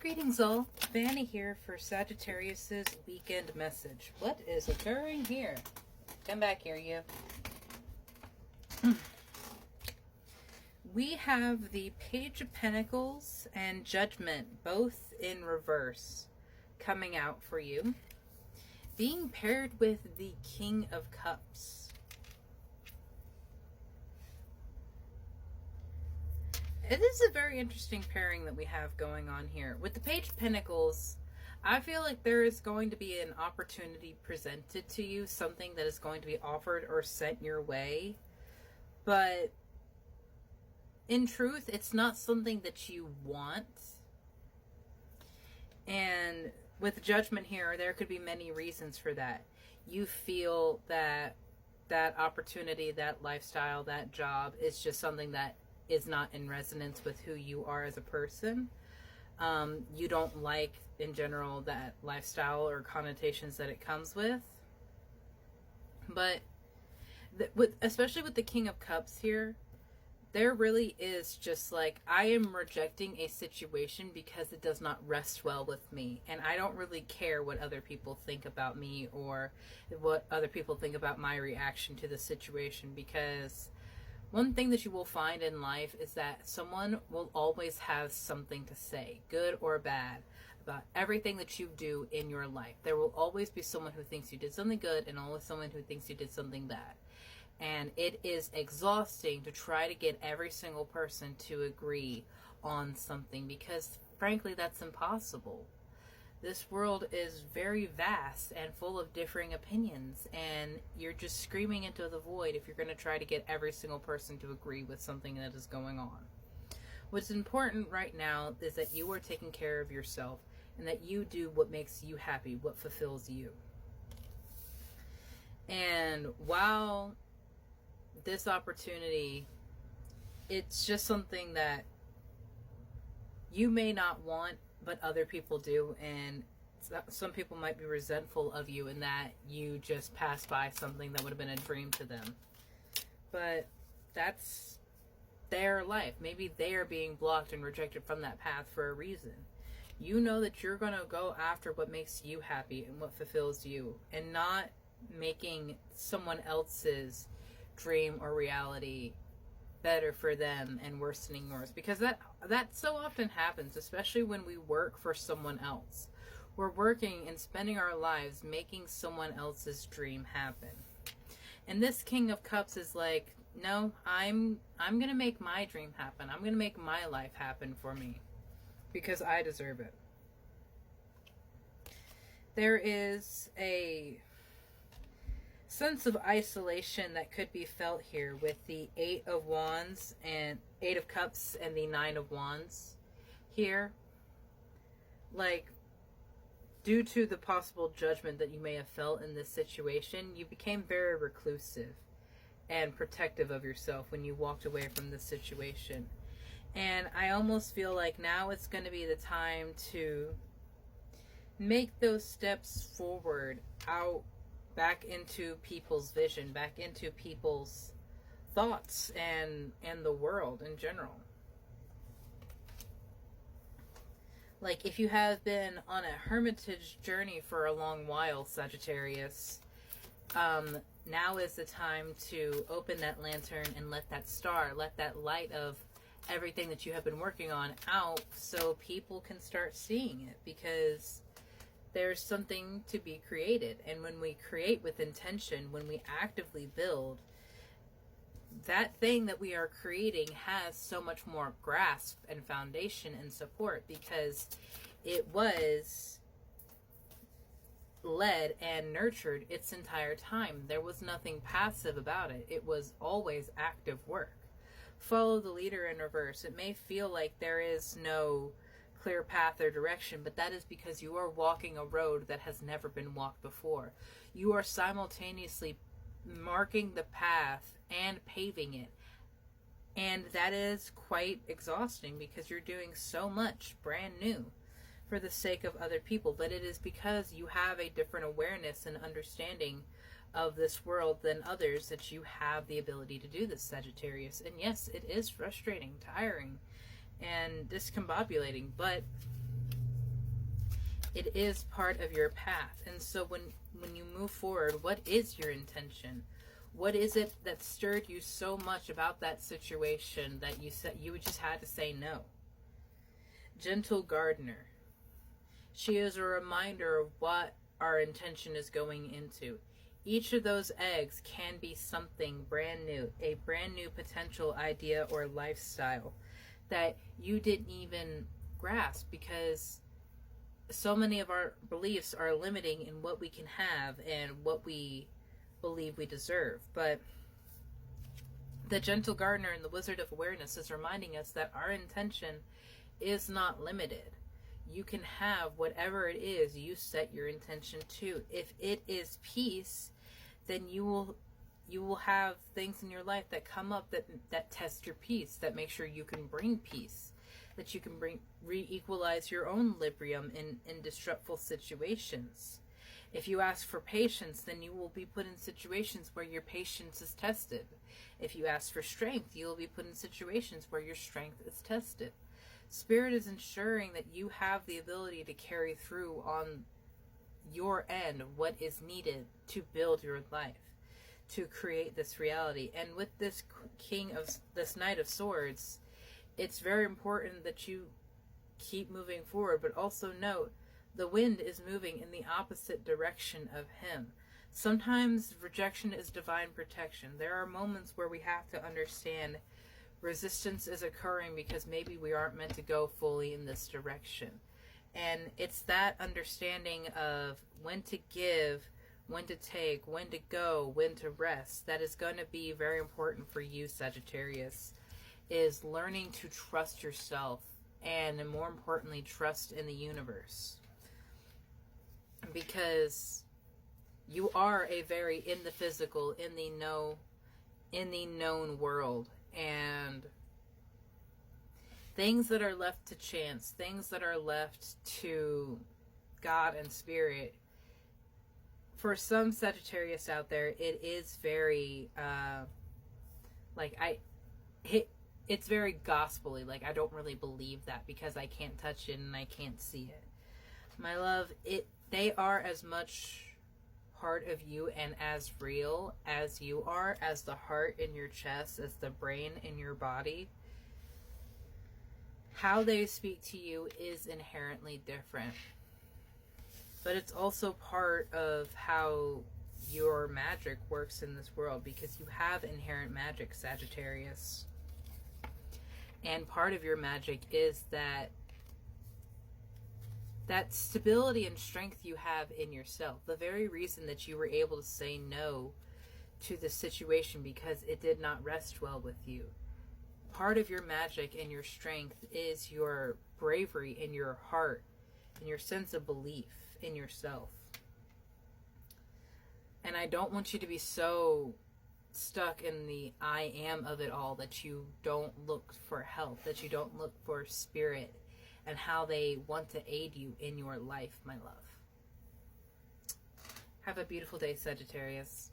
Greetings all, Vanny here for Sagittarius's weekend message. What is occurring here? Come back here, you. We have the Page of Pentacles and Judgment, both in reverse, coming out for you. Being paired with the King of Cups. It is a very interesting pairing that we have going on here. With the Page of Pentacles, I feel like there is going to be an opportunity presented to you, something that is going to be offered or sent your way. But in truth, it's not something that you want. And with Judgment here, there could be many reasons for that. You feel that that opportunity, that lifestyle, that job is just something that is not in resonance with who you are as a person. You don't like, in general, that lifestyle or connotations that it comes with. But especially with the King of Cups here, there really is just like, I am rejecting a situation because it does not rest well with me. And I don't really care what other people think about me or what other people think about my reaction to the situation, because one thing that you will find in life is that someone will always have something to say, good or bad, about everything that you do in your life. There will always be someone who thinks you did something good and always someone who thinks you did something bad. And it is exhausting to try to get every single person to agree on something, because frankly, that's impossible. This world is very vast and full of differing opinions, and you're just screaming into the void if you're going to try to get every single person to agree with something that is going on. What's important right now is that you are taking care of yourself and that you do what makes you happy, what fulfills you. And while this opportunity, it's just something that you may not want, but other people do, and some people might be resentful of you in that you just passed by something that would have been a dream to them. But that's their life. Maybe they are being blocked and rejected from that path for a reason. You know that you're going to go after what makes you happy and what fulfills you, and not making someone else's dream or reality better for them and worsening yours, because that so often happens, especially when we work for someone else. We're working and spending our lives making someone else's dream happen. And this King of Cups is like, no, I'm gonna make my dream happen. I'm gonna make my life happen for me, because I deserve it. There is a sense of isolation that could be felt here with the Eight of Wands and Eight of Cups and the Nine of Wands here. Like, due to the possible judgment that you may have felt in this situation, you became very reclusive and protective of yourself when you walked away from this situation. And I almost feel like now it's going to be the time to make those steps forward, out, back into people's vision, back into people's thoughts and the world in general. Like, if you have been on a hermitage journey for a long while, Sagittarius, now is the time to open that lantern and let that star, let that light of everything that you have been working on out, so people can start seeing it, because there's something to be created. And when we create with intention, when we actively build, that thing that we are creating has so much more grasp and foundation and support, because it was led and nurtured its entire time. There was nothing passive about it. It was always active work. Follow the leader in reverse. It may feel like there is no clear path or direction, but that is because you are walking a road that has never been walked before. You are simultaneously marking the path and paving it, and that is quite exhausting, because you're doing so much brand new for the sake of other people. But it is because you have a different awareness and understanding of this world than others that you have the ability to do this, Sagittarius. And yes, it is frustrating, tiring, and discombobulating, but It is part of your path. And so when you move forward, what is your intention? What is it that stirred you so much about that situation that you said you just had to say no? Gentle gardener. She is a reminder of what our intention is going into. Each of those eggs can be something brand new, a brand new potential idea or lifestyle that you didn't even grasp, because so many of our beliefs are limiting in what we can have and what we believe we deserve. But the Gentle Gardener and the Wizard of Awareness is reminding us that our intention is not limited. You can have whatever it is you set your intention to. If it is peace, then you will have things in your life that come up that test your peace, that make sure you can bring peace, that you can re-equalize your own Librium in disruptful situations. If you ask for patience, then you will be put in situations where your patience is tested. If you ask for strength, you will be put in situations where your strength is tested. Spirit is ensuring that you have the ability to carry through on your end what is needed to build your life, to create this reality. And with this this Knight of Swords, it's very important that you keep moving forward, but also note the wind is moving in the opposite direction of him. Sometimes rejection is divine protection. There are moments where we have to understand resistance is occurring because maybe we aren't meant to go fully in this direction. And it's that understanding of when to give, when to take, when to go, when to rest, that is going to be very important for you, Sagittarius, is learning to trust yourself and, more importantly, trust in the universe. Because you are a very in the physical, in the known world, and things that are left to chance, things that are left to God and Spirit, for some Sagittarius out there, it is very it's very gospel-y. Like, I don't really believe that because I can't touch it and I can't see it. My love, they are as much part of you and as real as you are, as the heart in your chest, as the brain in your body. How they speak to you is inherently different. But it's also part of how your magic works in this world, because you have inherent magic, Sagittarius. And part of your magic is that stability and strength you have in yourself. The very reason that you were able to say no to the situation because it did not rest well with you. Part of your magic and your strength is your bravery and your heart and your sense of belief in yourself. And I don't want you to be so stuck in the I am of it all that you don't look for help, that you don't look for Spirit and how they want to aid you in your life, my love. Have a beautiful day, Sagittarius.